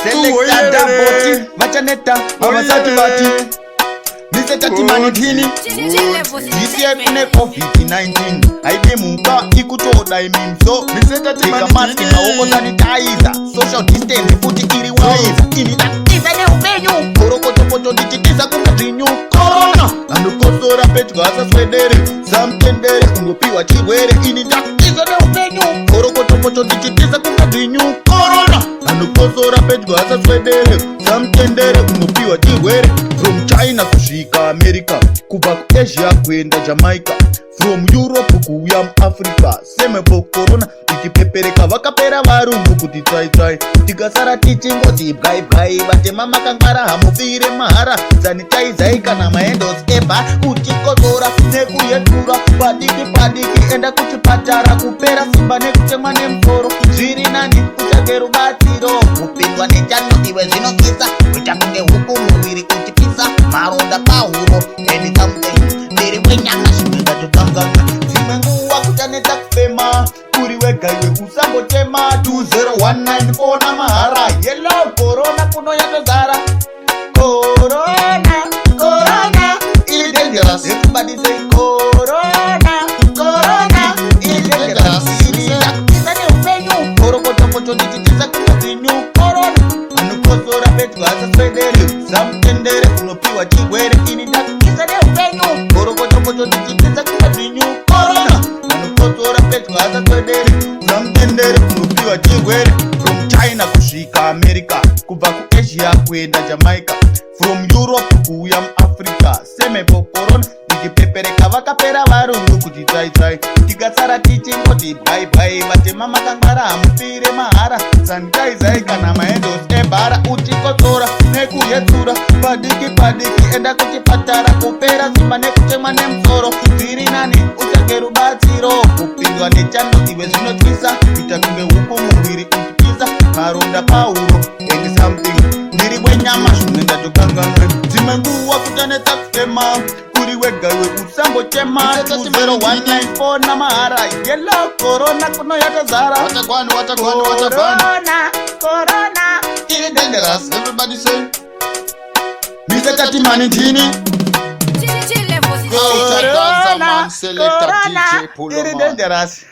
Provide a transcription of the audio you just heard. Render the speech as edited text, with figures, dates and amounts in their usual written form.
Selecta daboti, vachaneta, avasati vati. Mise tati manitini, isi kune COVID-19. Aide muka ikutoda imimso. Mise tati manitini, maoko sanitizer. Social distance, futi iri wise. Ini tatiza ne upenyu. Korokotokoto ndichitiza kumadrinyu. Corona, andukosora pedyo asaswedere. Samtendere, kungopiwa chirwere. Ini tatiza ne upenyu. Korokotokoto ndichitiza kumadrinyu. Corona, andukosora pedyo asaswedere. Samtendere, kungopiwa chirwere. From China kusvika America, kubva kuAsia kuenda Jamaica, from Europe kuuya muAfrica. Semepo corona ichipepereka vakapera varungu kuti tsai tikasara tichingoti bwai vatema makangwara hamufire mahara. Sanitizai kana maendos eba uchikotsora nekuyedura padiki enda kuchipatara kupera simba nekutemwa nemusoro. Zviri nani utsvake rubatsiro kupindwa nechando iwe zvinokisa kuita kunge huku muviri uchipisa maronda pahuro ndiri wenyama zvinoita tokanganga. Dzimwe nguva kuchaneta kufema uri wega iwe usangotema 2019 fona mahara. Hello corona kuno yatozara. Corona is dangerous. Everybody say corona is dangerous. Itiza ne upenyu korokotokoto ndichitiza kumadzinyu. Corona anokosora pedyo asaswedere. Samtendere kunopiwa chirwere. Ini ndatiza ne upenyu korokotokoto ndichitiza kumadzinyu. Corona anokosora pedyo asaswedere. Samtendere kunopiwa chirwere. From China kusvika America, kubva kuAsia kuenda Jamaica, from Europe kuuya muAfrica. Semepo corona ichipepereka vakapera varungu kuti tsai tikasara tichingoti bwai vatema makangwara hamufire mahara. Sanitizai kana maendos ebhara uchikotsora nekuyetsura padiki enda kuchipatara kupera simba nekutemwa nemusoro. Zviri nani utsvake rubatsiro kupindwa nechando iwe zvinotyisa kuita kunge huku muviri uchipisa maronda pahuro and something. Ndiri wenyama zvinoenda tokanganga. Dzimwe nguva kuchanetsa kufema uri wega iwe usangochema 2019 fona mahara. Hello corona kuno yatozara. Corona is dangerous. Everybody say Mise tati manitini. Corona is dangerous.